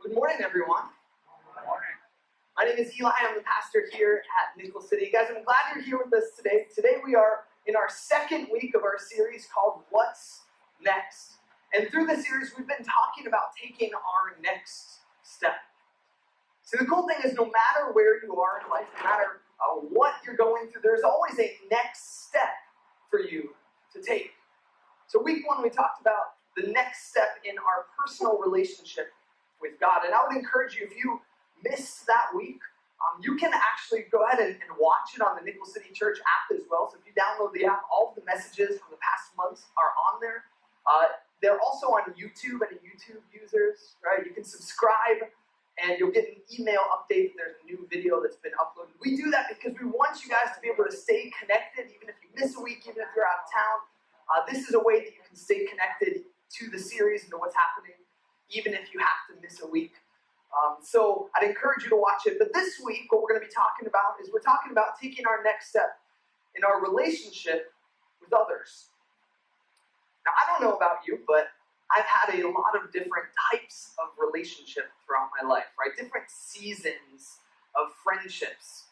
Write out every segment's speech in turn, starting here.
Good morning, everyone. Good morning. My name is Eli. I'm the pastor here at Nickel City. Guys, I'm glad you're here with us today. Today we are in our second week of our series called What's Next? And through the series, we've been talking about taking our next step. So the cool thing is no matter where you are in life, no matter what you're going through, there's always a next step for you to take. So week one, we talked about the next step in our personal relationship with God. And I would encourage you, if you missed that week, you can actually go ahead and watch it on the Nickel City Church app as well. So if you download the app, all of the messages from the past months are on there. They're also on YouTube, any YouTube users, right? You can subscribe and you'll get an email update if there's a new video that's been uploaded. We do that because we want you guys to be able to stay connected, even if you miss a week, even if you're out of town. This is a way that you can stay connected to the series and to what's happening, even if you have to miss a week. So I'd encourage you to watch it. But this week, what we're going to be talking about is we're talking about taking our next step in our relationship with others. Now, I don't know about you, but I've had a lot of different types of relationship throughout my life, right? Different seasons of friendships.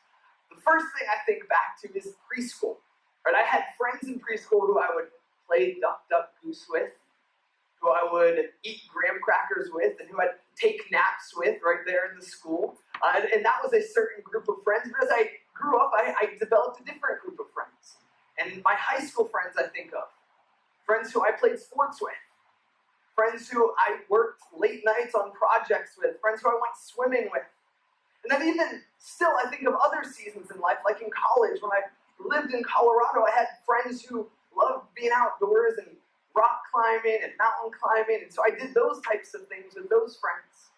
The first thing I think back to is preschool, right? I had friends in preschool who I would play duck, duck, goose with, who I would eat graham crackers with, and who I'd take naps with right there in the school. And that was a certain group of friends. But as I grew up, I developed a different group of friends. And my high school friends I think of. Friends who I played sports with. Friends who I worked late nights on projects with. Friends who I went swimming with. And then even still, I think of other seasons in life, like in college. When I lived in Colorado, I had friends who loved being outdoors and rock climbing and mountain climbing, and so I did those types of things with those friends.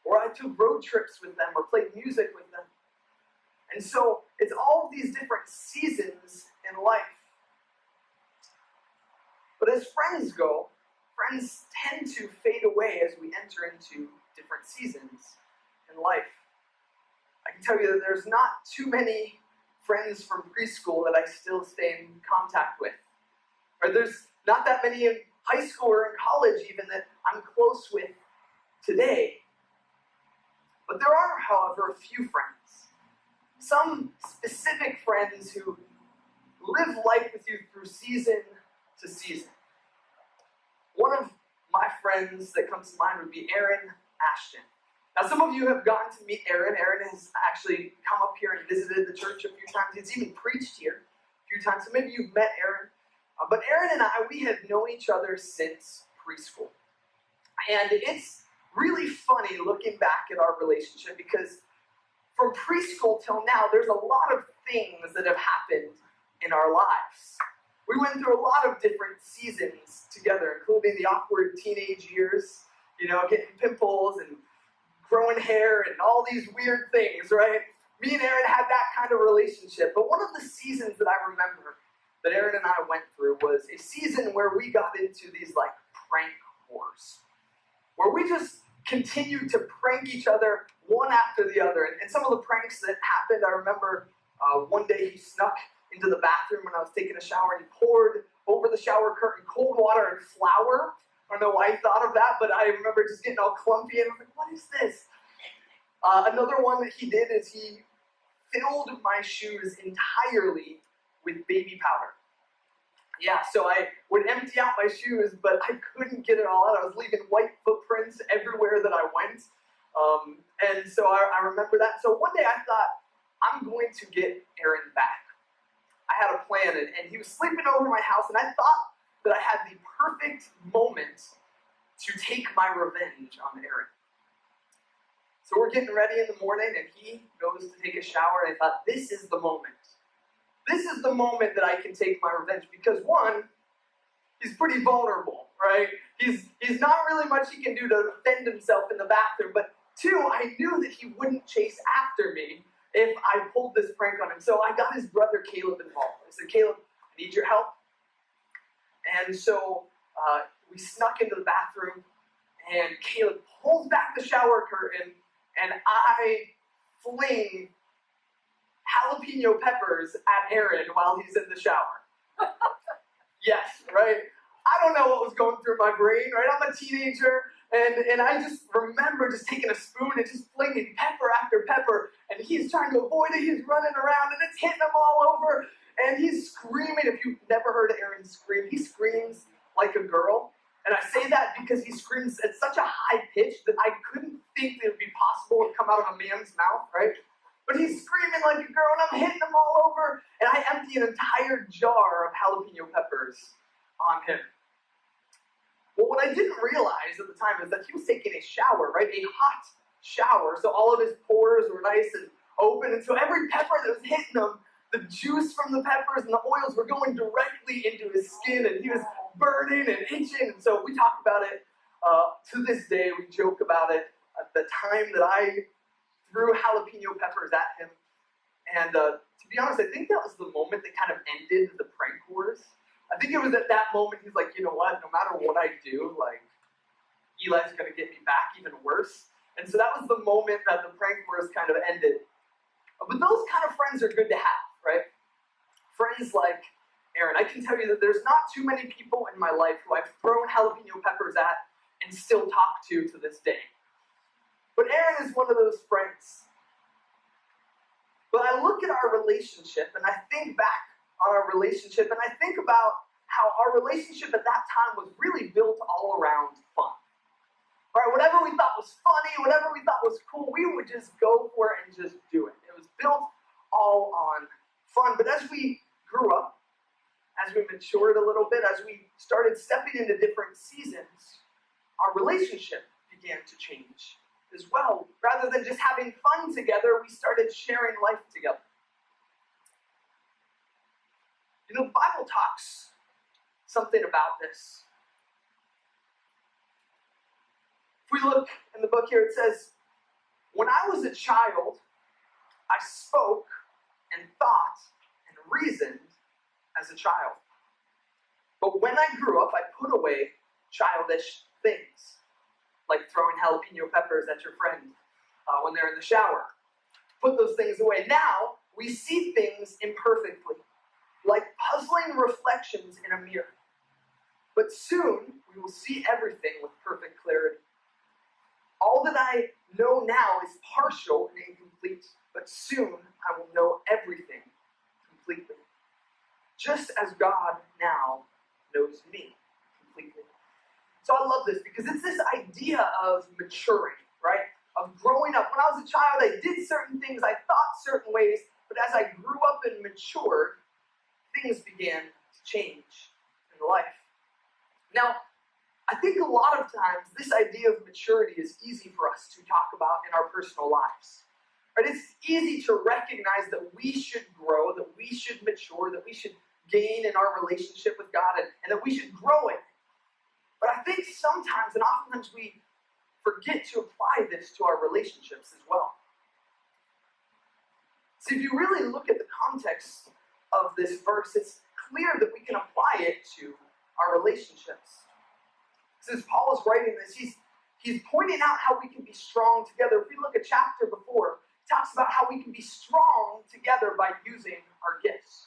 Or I took road trips with them or played music with them. And so it's all of these different seasons in life. But as friends go, friends tend to fade away as we enter into different seasons in life. I can tell you that there's not too many friends from preschool that I still stay in contact with. Or there's not that many in high school or in college even that I'm close with today. But there are, however, a few friends. Some specific friends who live life with you through season to season. One of my friends that comes to mind would be Aaron Ashton. Now, some of you have gotten to meet Aaron. Aaron has actually come up here and visited the church a few times. He's even preached here a few times, so maybe you've met Aaron. But Aaron and I, we have known each other since preschool. And it's really funny looking back at our relationship because from preschool till now, there's a lot of things that have happened in our lives. We went through a lot of different seasons together, including the awkward teenage years, getting pimples and growing hair and all these weird things, right? Me and Aaron had that kind of relationship. But one of the seasons that I remember that Aaron and I went through was a season where we got into these prank wars, where we just continued to prank each other one after the other. And some of the pranks that happened, I remember one day he snuck into the bathroom when I was taking a shower and he poured over the shower curtain cold water and flour. I don't know why he thought of that, but I remember just getting all clumpy and I was like, what is this? Another one that he did is he filled my shoes entirely with baby powder. Yeah, so I would empty out my shoes, but I couldn't get it all out. I was leaving white footprints everywhere that I went. And so I remember that. So one day I thought, I'm going to get Aaron back. I had a plan, and he was sleeping over my house, and I thought that I had the perfect moment to take my revenge on Aaron. So we're getting ready in the morning, and he goes to take a shower, and I thought, this is the moment. This is the moment that I can take my revenge because one, he's pretty vulnerable, right? He's not really much he can do to defend himself in the bathroom, but two, I knew that he wouldn't chase after me if I pulled this prank on him. So I got his brother Caleb involved. I said, Caleb, I need your help. And so we snuck into the bathroom and Caleb pulls back the shower curtain and I fling jalapeno peppers at Aaron while he's in the shower. Yes, right? I don't know what was going through my brain, right? I'm a teenager, And I just remember just taking a spoon and just flinging pepper after pepper, and he's trying to avoid it, he's running around, and it's hitting him all over, and he's screaming. If you've never heard Aaron scream, he screams like a girl. And I say that because he screams at such a high pitch that I couldn't think that it would be possible to come out of a man's mouth, right? But he's screaming like a girl, and I'm hitting him all over, and I empty an entire jar of jalapeno peppers on him. Well, what I didn't realize at the time is that he was taking a shower, right? A hot shower. So all of his pores were nice and open. And so every pepper that was hitting him, the juice from the peppers and the oils were going directly into his skin. And he was burning and itching. And so we talk about it. To this day, we joke about it. At the time that I threw jalapeno peppers at him. And to be honest, I think that was the moment that kind of ended the prank wars. I think it was at that moment he's like, you know what, no matter what I do, like, Eli's going to get me back even worse. And so that was the moment that the prank wars kind of ended. But those kind of friends are good to have, right? Friends like Aaron. I can tell you that there's not too many people in my life who I've thrown jalapeno peppers at and still talk to this day. But Aaron is one of those friends. But I look at our relationship and I think back on our relationship, and I think about how our relationship at that time was really built all around fun. Right? Whatever we thought was funny, whatever we thought was cool, we would just go for it and just do it. It was built all on fun. But as we grew up, as we matured a little bit, as we started stepping into different seasons, our relationship began to change as well. Rather than just having fun together, we started sharing life together. You know, the Bible talks something about this. If we look in the book here, it says, when I was a child, I spoke and thought and reasoned as a child. But when I grew up, I put away childish things, like throwing jalapeno peppers at your friend when they're in the shower. Put those things away. Now, we see things imperfectly, like puzzling reflections in a mirror. But soon, we will see everything with perfect clarity. All that I know now is partial and incomplete, but soon I will know everything completely. Just as God now knows me completely. So I love this because it's this idea of maturing, right? Of growing up. When I was a child, I did certain things, I thought certain ways, but as I grew up and matured, things began to change in life. Now, I think a lot of times this idea of maturity is easy for us to talk about in our personal lives. Right? It's easy to recognize that we should grow, that we should mature, that we should gain in our relationship with God, and that we should grow it. But I think sometimes, and oftentimes, we forget to apply this to our relationships as well. See, if you really look at the context of this verse, it's clear that we can apply it to our relationships. Since Paul is writing this, he's pointing out how we can be strong together. If we look at chapter before, it talks about how we can be strong together by using our gifts.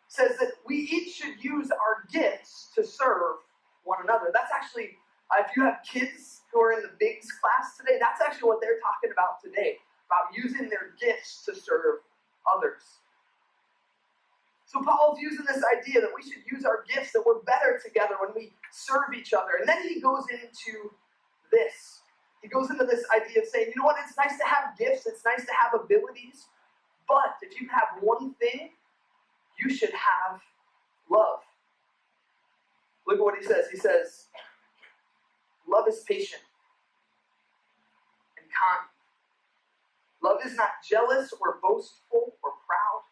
It says that we each should use our gifts to serve one another. That's actually, if you have kids who are in the Bigs class today, that's actually what they're talking about today, about using their gifts to serve others. So Paul's using this idea that we should use our gifts, that we're better together when we serve each other. And then he goes into this. He goes into this idea of saying, you know what, it's nice to have gifts, it's nice to have abilities, but if you have one thing, you should have love. Look at what he says. He says, love is patient and kind. Love is not jealous or boastful or proud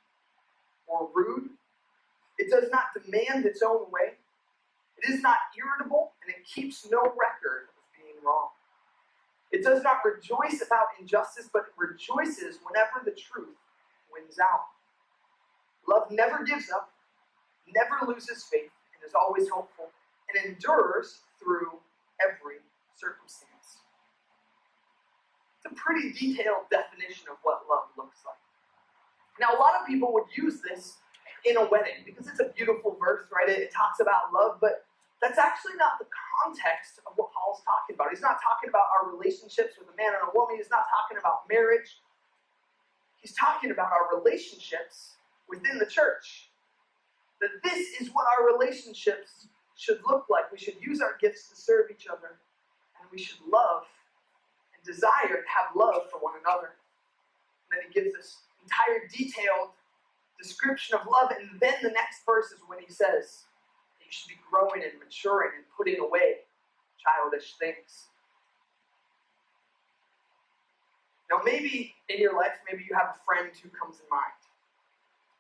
or rude. It does not demand its own way. It is not irritable, and it keeps no record of being wrong. It does not rejoice about injustice, but it rejoices whenever the truth wins out. Love never gives up, never loses faith, and is always hopeful, and endures through every circumstance. It's a pretty detailed definition of what love looks like. Now, a lot of people would use this in a wedding because it's a beautiful verse, right? It talks about love, but that's actually not the context of what Paul Paul's talking about. He's not talking about our relationships with a man and a woman. He's not talking about marriage. He's talking about our relationships within the church. That this is what our relationships should look like. We should use our gifts to serve each other. And we should love and desire to have love for one another. And then he gives this entire detailed description of love. And then the next verse is when he says that you should be growing and maturing and putting away childish things. Now maybe in your life, maybe you have a friend who comes in mind.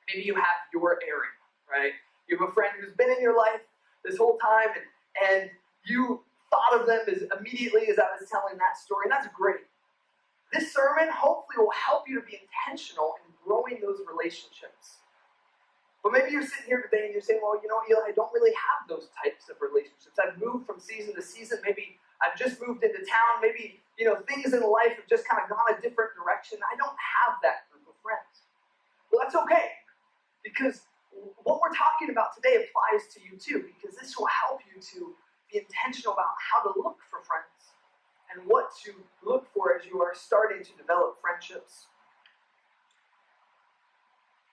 Maybe you have your area, right? You have a friend who's been in your life this whole time, and you thought of them as immediately as I was telling that story, and that's great. This sermon hopefully will help you to be intentional in growing those relationships. But maybe you're sitting here today and you're saying, well, you know, Eli, I don't really have those types of relationships. I've moved from season to season. Maybe I've just moved into town. Maybe, you know, things in life have just kind of gone a different direction. I don't have that group of friends. Well, that's okay, because what we're talking about today applies to you too, because this will help you to be intentional about how to look for friends and what to look for as you are starting to develop friendships.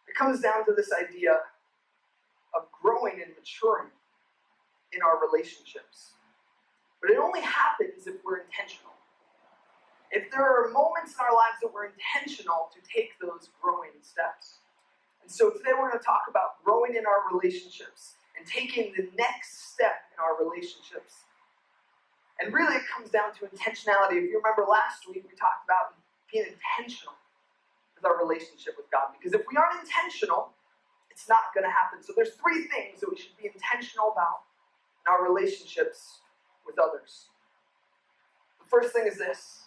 It comes down to this idea of growing and maturing in our relationships. But it only happens if we're intentional. If there are moments in our lives that we're intentional to take those growing steps. And so today we're going to talk about growing in our relationships and taking the next step in our relationships. And really it comes down to intentionality. If you remember last week, we talked about being intentional with our relationship with God. Because if we aren't intentional, it's not going to happen. So there's three things that we should be intentional about in our relationships with others. The first thing is this,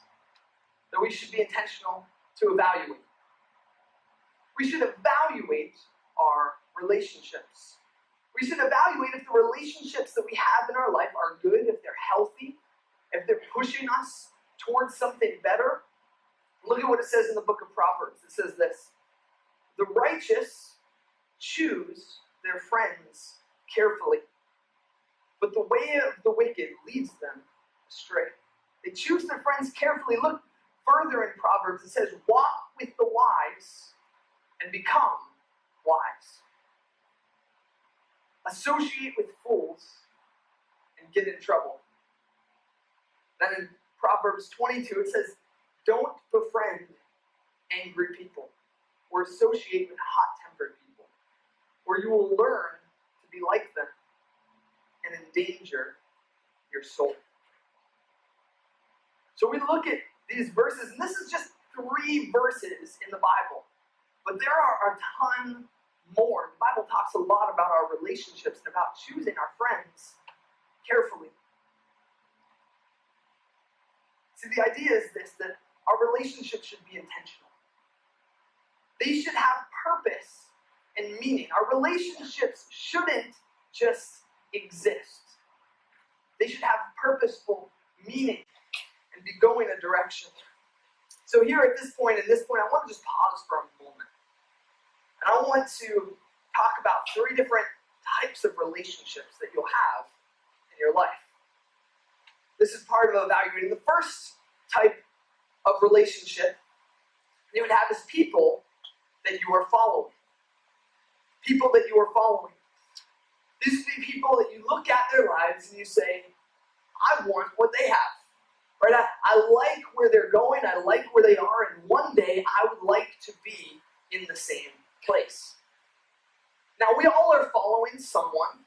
that we should be intentional to evaluate. We should evaluate our relationships. We should evaluate if the relationships that we have in our life are good, if they're healthy, if they're pushing us towards something better. Look at what it says in the book of Proverbs. It says this, the righteous choose their friends carefully, but the way of the wicked leads them astray. They choose their friends carefully. Look further in Proverbs. It says, walk with the wise and become wise. Associate with fools and get in trouble. Then in Proverbs 22, it says, don't befriend angry people or associate with hot-tempered people, or you will learn to be like them and endanger your soul. So we look at these verses, and this is just 3 verses in the Bible, but there are a ton more. The Bible talks a lot about our relationships and about choosing our friends carefully. See, the idea is this, that our relationships should be intentional. They should have purpose and meaning. Our relationships shouldn't just exist. They should have purposeful meaning and be going a direction. So here at this point, I want to just pause for a moment. And I want to talk about 3 different types of relationships that you'll have in your life. This is part of evaluating. The first type of relationship you would have is people that you are following. People that you are following. These would be people that you look at their lives and you say, I want what they have. Right? I like where they're going, I like where they are, and one day I would like to be in the same place. Now we all are following someone.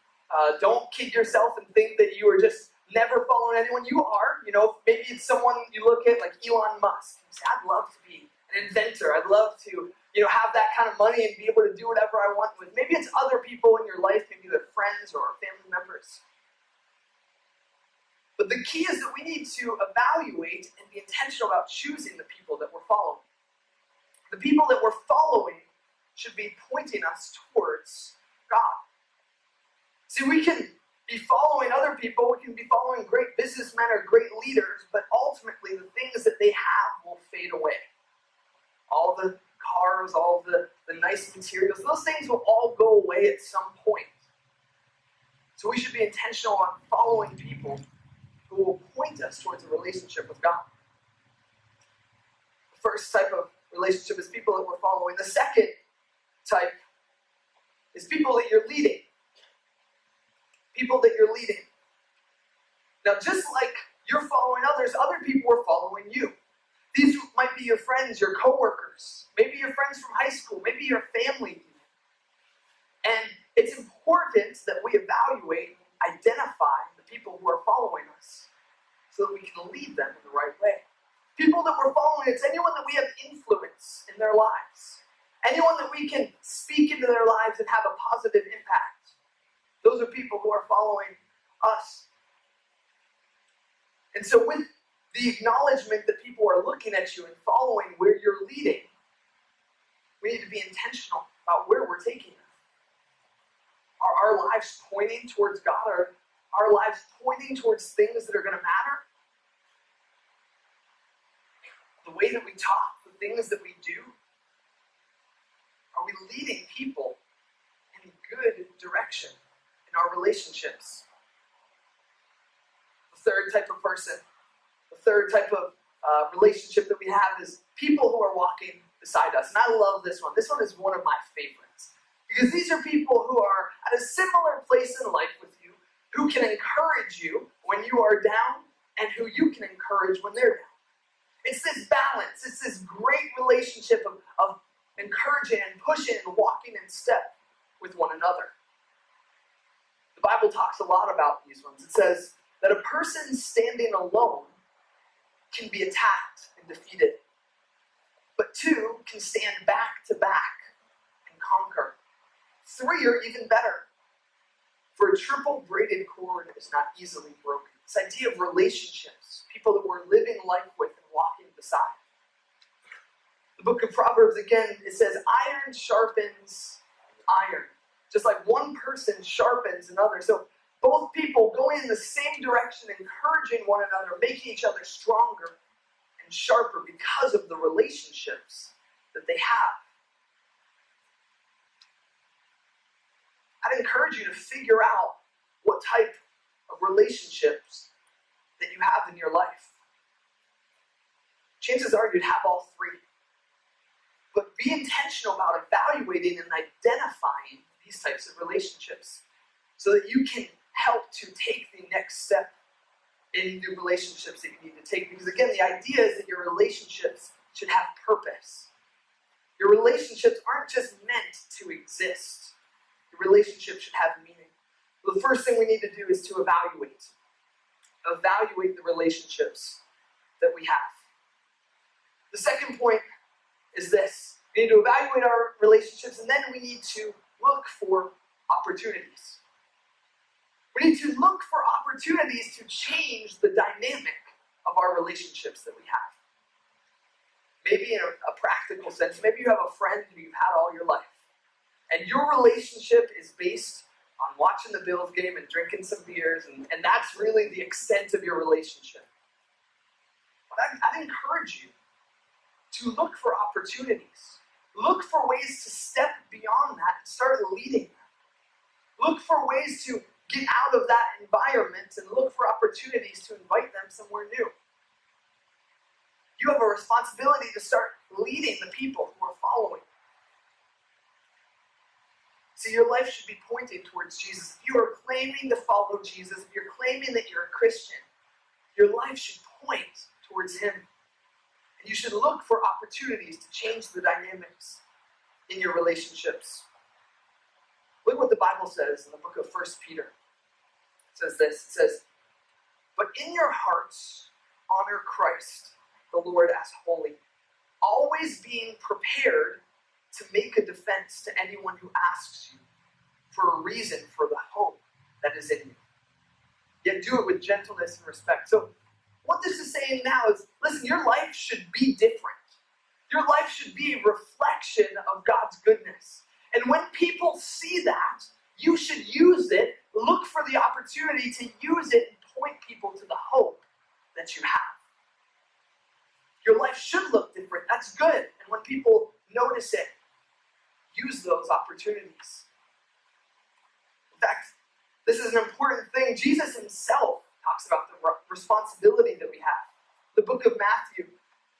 Don't kid yourself and think that you are just never following anyone. You are, maybe it's someone you look at like Elon Musk. You say, I'd love to be an inventor. I'd love to, have that kind of money and be able to do whatever I want with. Maybe it's other people in your life, maybe they're friends or family members. But the key is that we need to evaluate and be intentional about choosing the people that we're following. The people that we're following should be pointing us towards God. See, we can be following other people, we can be following great businessmen or great leaders, but ultimately the things that they have will fade away. All the cars, all the nice materials, those things will all go away at some point. So we should be intentional on following people who will point us towards a relationship with God. The first type of relationship is people that we're following. The second type is people that you're leading. People that you're leading. Now, just like you're following others, other people are following you. These might be your friends, your coworkers, maybe your friends from high school, maybe your family even. And it's important that we evaluate and identify the people who are following us so that we can lead them in the right way. People that we're following, it's anyone that we have influence in their lives. Anyone that we can speak into their lives and have a positive impact. Those are people who are following us. And so with the acknowledgement that people are looking at you and following where you're leading, we need to be intentional about where we're taking them. Are our lives pointing towards God? Are our lives pointing towards things that are going to matter? The way that we talk, the things that we do, are we leading people in good direction in our relationships? The third type of person, the third type of relationship that we have is people who are walking beside us. And I love this one. This one is one of my favorites. Because these are people who are at a similar place in life with you, who can encourage you when you are down, and who you can encourage when they're down. It's this balance. It's this great relationship of encouraging and pushing and walking in step with one another. The Bible talks a lot about these ones. It says that a person standing alone can be attacked and defeated, but two can stand back to back and conquer. Three are even better. For a triple braided cord is not easily broken. This idea of relationships, people that we're living life with and walking beside. The book of Proverbs, again, it says, iron sharpens iron. Just like one person sharpens another. So both people going in the same direction, encouraging one another, making each other stronger and sharper because of the relationships that they have. I'd encourage you to figure out what type of relationships that you have in your life. Chances are you'd have all three. But be intentional about evaluating and identifying these types of relationships so that you can help to take the next step in the relationships that you need to take. Because again, the idea is that your relationships should have purpose. Your relationships aren't just meant to exist. Your relationships should have meaning. So the first thing we need to do is to evaluate. Evaluate the relationships that we have. The second point is this. We need to evaluate our relationships, and then we need to look for opportunities. We need to look for opportunities to change the dynamic of our relationships that we have. Maybe in a practical sense, maybe you have a friend who you've had all your life, and your relationship is based on watching the Bills game and drinking some beers, and that's really the extent of your relationship. But I'd encourage you to look for opportunities. Look for ways to step beyond that and start leading them. Look for ways to get out of that environment and look for opportunities to invite them somewhere new. You have a responsibility to start leading the people who are following. See, your life should be pointing towards Jesus. If you are claiming to follow Jesus, if you're claiming that you're a Christian, your life should point towards Him. And you should look for opportunities to change the dynamics in your relationships. Look what the Bible says in the book of 1 Peter. It says this. It says, but in your hearts, honor Christ, the Lord, as holy, always being prepared to make a defense to anyone who asks you for a reason for the hope that is in you. Yet do it with gentleness and respect. So what this is saying now is, listen, your life should be different. Your life should be a reflection of God's goodness. And when people see that, you should use it, look for the opportunity to use it and point people to the hope that you have. Your life should look different. That's good. And when people notice it, use those opportunities. In fact, this is an important thing. Jesus Himself talks about the responsibility that we have. The book of Matthew,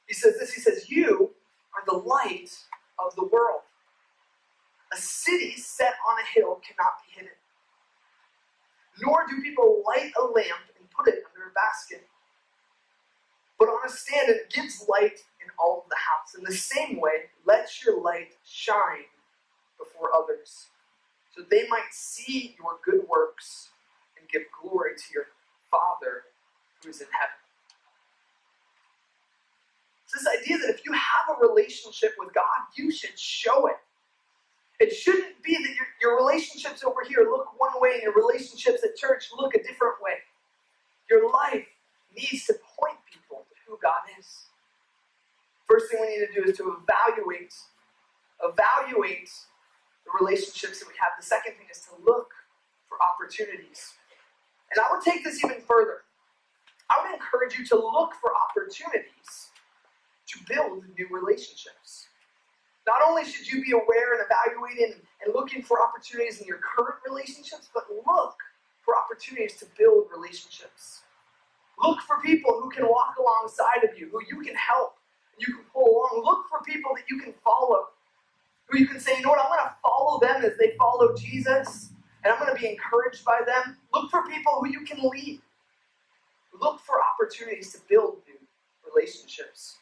he says this, he says, you are the light of the world. A city set on a hill cannot be hidden. Nor do people light a lamp and put it under a basket, but on a stand, and it gives light in all of the house. In the same way, let your light shine before others, so they might see your good works and give glory to your Father who is in heaven. It's this idea that if you have a relationship with God, you should show it. It shouldn't be that your relationships over here look one way and your relationships at church look a different way. Your life needs to point people to who God is. First thing we need to do is to evaluate the relationships that we have. The second thing is to look for opportunities. And I would take this even further. I would encourage you to look for opportunities to build new relationships. Not only should you be aware and evaluating and looking for opportunities in your current relationships, but look for opportunities to build relationships. Look for people who can walk alongside of you, who you can help, and you can pull along. Look for people that you can follow, who you can say, you know what, I'm going to follow them as they follow Jesus, and I'm going to be encouraged by them. Look for people who you can lead. Look for opportunities to build new relationships.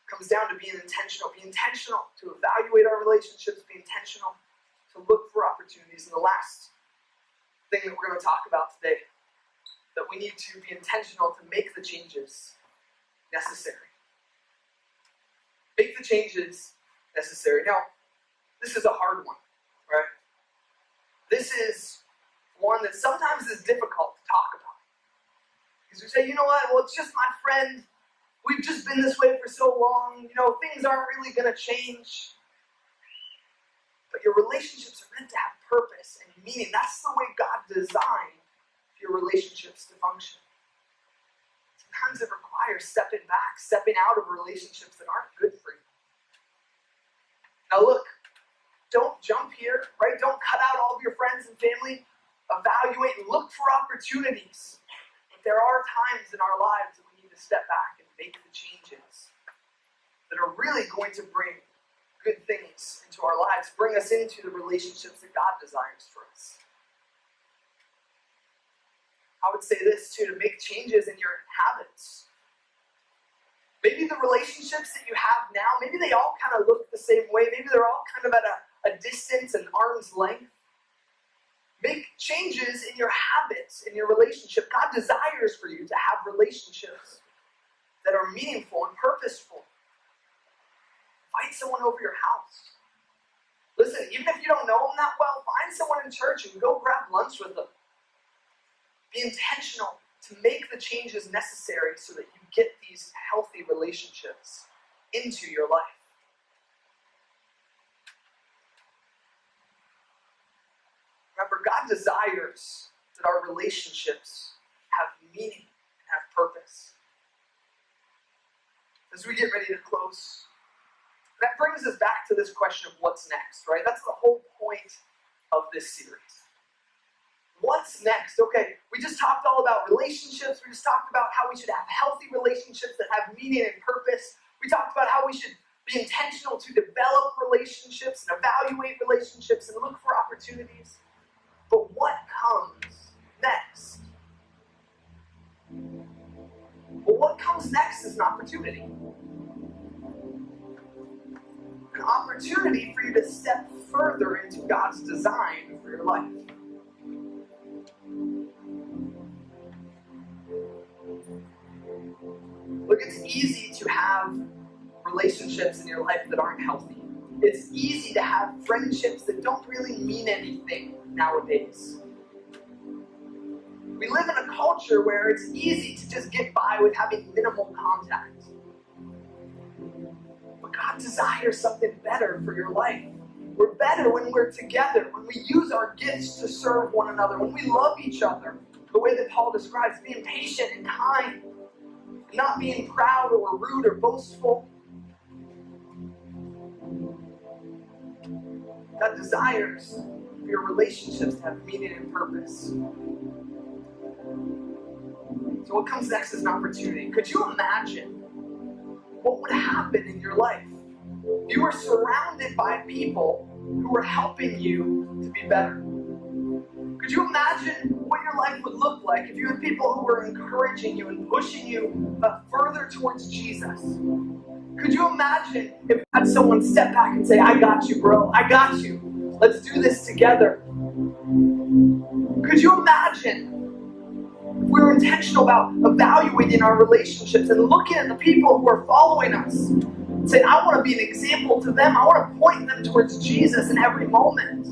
Comes down to being intentional. Be intentional to evaluate our relationships. Be intentional to look for opportunities. And the last thing that we're going to talk about today, that we need to be intentional to make the changes necessary. Make the changes necessary. Now, this is a hard one, right? This is one that sometimes is difficult to talk about. Because we say, you know what, well, it's just my friend. We've just been this way for so long, things aren't really going to change. But your relationships are meant to have purpose and meaning. That's the way God designed your relationships to function. Sometimes it requires stepping back, stepping out of relationships that aren't good for you. Now look, don't jump here, right? Don't cut out all of your friends and family. Evaluate and look for opportunities. But there are times in our lives that we need to step back and make the changes that are really going to bring good things into our lives, bring us into the relationships that God desires for us. I would say this too, to make changes in your habits. Maybe the relationships that you have now, maybe they all kind of look the same way. Maybe they're all kind of at a distance, an arm's length. Make changes in your habits, in your relationship. God desires for you to have relationships that are meaningful and purposeful. Invite someone over your house. Listen, even if you don't know them that well, find someone in church and go grab lunch with them. Be intentional to make the changes necessary so that you get these healthy relationships into your life. Remember, God desires that our relationships have meaning and have purpose. As we get ready to close, that brings us back to this question of what's next, right? That's the whole point of this series. What's next? Okay, we just talked all about relationships. We just talked about how we should have healthy relationships that have meaning and purpose. We talked about how we should be intentional to develop relationships and evaluate relationships and look for opportunities. But what comes next? Well, what comes next is an opportunity. An opportunity for you to step further into God's design for your life. Look, it's easy to have relationships in your life that aren't healthy. It's easy to have friendships that don't really mean anything nowadays. We live in a culture where it's easy to just get by with having minimal contact. But God desires something better for your life. We're better when we're together, when we use our gifts to serve one another, when we love each other, the way that Paul describes, being patient and kind, not being proud or rude or boastful. God desires for your relationships to have meaning and purpose. So what comes next is an opportunity. Could you imagine what would happen in your life if you were surrounded by people who were helping you to be better? Could you imagine what your life would look like if you had people who were encouraging you and pushing you further towards Jesus? Could you imagine if you had someone step back and say, I got you, bro, I got you. Let's do this together. Could you imagine if we were intentional about evaluating our relationships and looking at the people who are following us and saying, I want to be an example to them. I want to point them towards Jesus in every moment.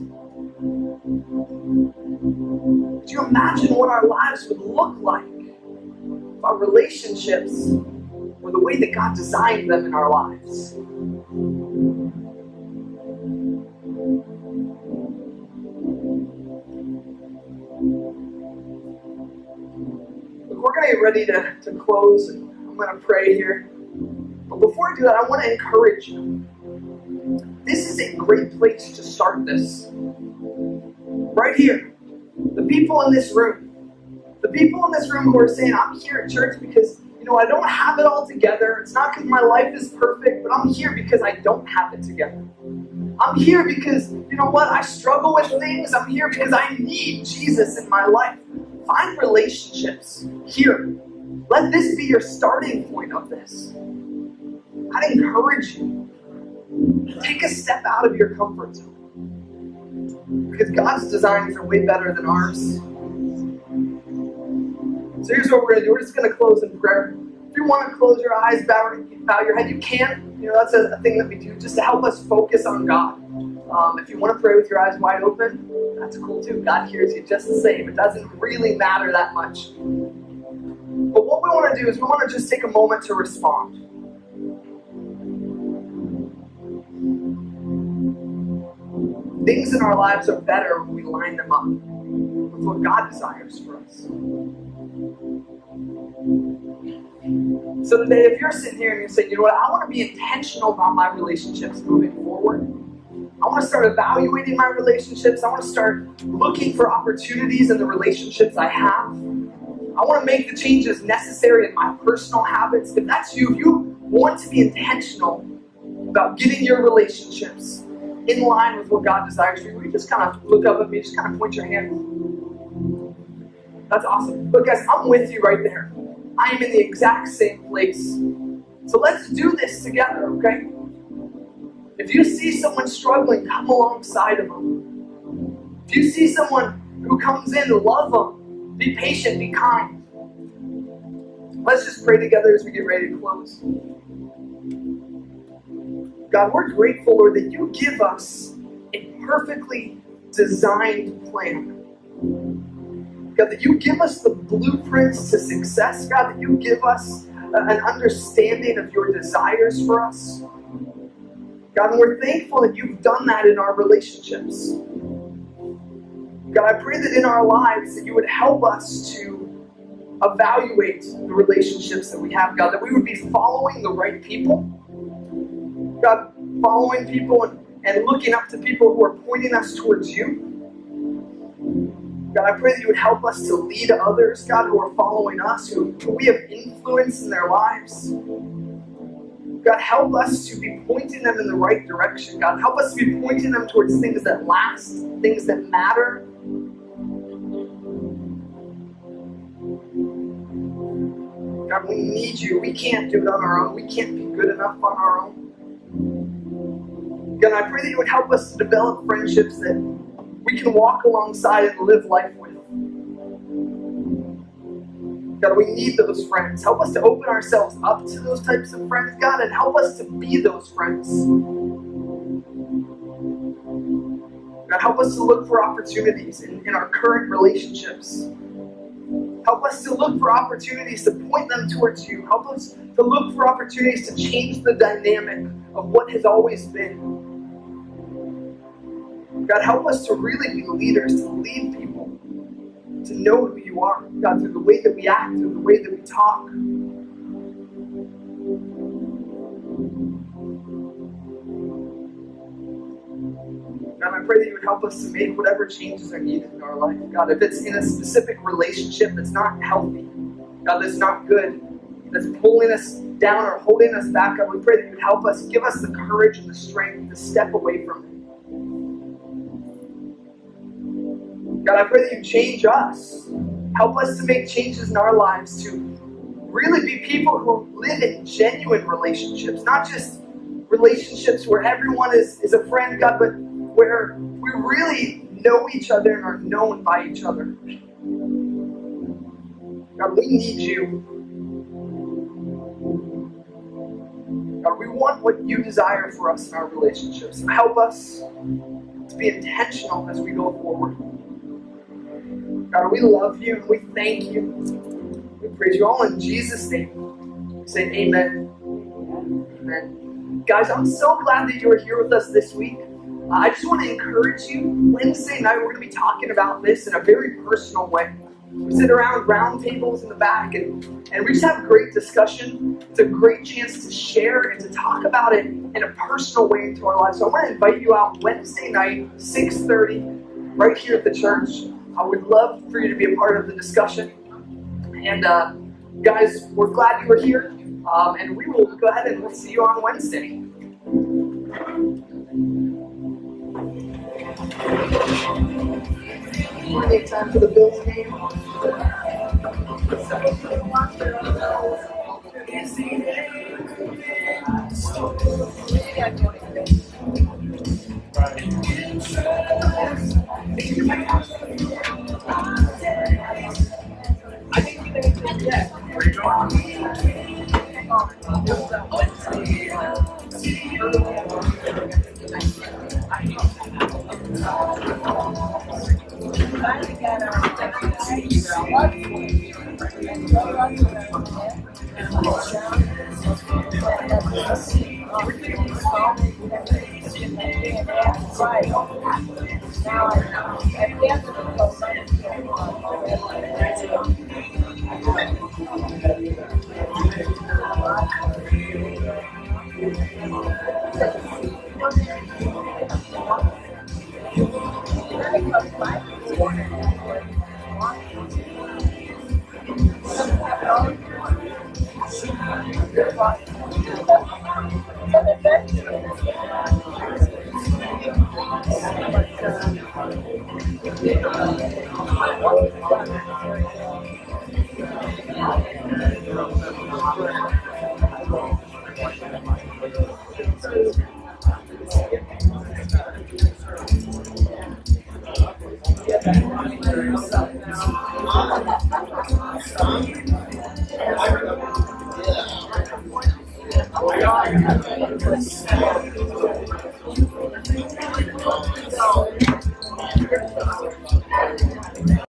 Could you imagine what our lives would look like if our relationships were the way that God designed them in our lives? Look, we're going to get ready to close. I'm going to pray here. But before I do that, I want to encourage you. This is a great place to start this. Right here. The people in this room. The people in this room who are saying, I'm here at church because, I don't have it all together. It's not because my life is perfect, but I'm here because I don't have it together. I'm here because, I struggle with things. I'm here because I need Jesus in my life. Find relationships here. Let this be your starting point of this. I'd encourage you. Take a step out of your comfort zone. Because God's designs are way better than ours. So here's what we're going to do. We're just going to close in prayer. If you want to close your eyes, bow your head, you can. That's a thing that we do just to help us focus on God. If you want to pray with your eyes wide open, that's cool too. God hears you just the same. It doesn't really matter that much. But what we want to do is we want to just take a moment to respond. Things in our lives are better when we line them up with what God desires for us. So today, if you're sitting here and you're saying, I want to be intentional about my relationships moving forward. I want to start evaluating my relationships. I want to start looking for opportunities in the relationships I have. I want to make the changes necessary in my personal habits. If that's you, if you want to be intentional about getting your relationships in line with what God desires for you, you just kind of look up at me, just kind of point your hand. That's awesome. Look, guys, I'm with you right there. I am in the exact same place. So let's do this together, okay? If you see someone struggling, come alongside of them. If you see someone who comes in, love them. Be patient, be kind. Let's just pray together as we get ready to close. God, we're grateful, Lord, that you give us a perfectly designed plan. God, that you give us the blueprints to success. God, that you give us an understanding of your desires for us. God, and we're thankful that you've done that in our relationships. God, I pray that in our lives that you would help us to evaluate the relationships that we have, God, that we would be following the right people. God, following people and looking up to people who are pointing us towards you. God, I pray that you would help us to lead others, God, who are following us, who we have influence in their lives. God, help us to be pointing them in the right direction. God, help us to be pointing them towards things that last, things that matter. God, we need you. We can't do it on our own. We can't be good enough on our own. God, I pray that you would help us to develop friendships that we can walk alongside and live life with. God, we need those friends. Help us to open ourselves up to those types of friends, God, and help us to be those friends. God, help us to look for opportunities in our current relationships. Help us to look for opportunities to point them towards you. Help us to look for opportunities to change the dynamic of what has always been. God, help us to really be leaders, to lead people, to know who you are, God, through the way that we act, through the way that we talk. God, I pray that you would help us to make whatever changes are needed in our life. God, if it's in a specific relationship that's not healthy, God, that's not good, that's pulling us down or holding us back. God, we pray that you'd help us, give us the courage and the strength to step away from it. God, I pray that you change us. Help us to make changes in our lives to really be people who live in genuine relationships, not just relationships where everyone is a friend, God, but where we really know each other and are known by each other. God, we need you. God, we want what you desire for us in our relationships. Help us to be intentional as we go forward. God, we love you and we thank you. We praise you all in Jesus' name. We say amen. Amen. Guys, I'm so glad that you are here with us this week. I just want to encourage you. Wednesday night, we're going to be talking about this in a very personal way. We sit around round tables in the back and we just have a great discussion. It's a great chance to share and to talk about it in a personal way into our lives. So I want to invite you out Wednesday night, 6:30, right here at the church. I would love for you to be a part of the discussion. And guys, we're glad you were here. And we will go ahead and we'll see you on Wednesday. Want to make time for the Bills game? I think you can do that.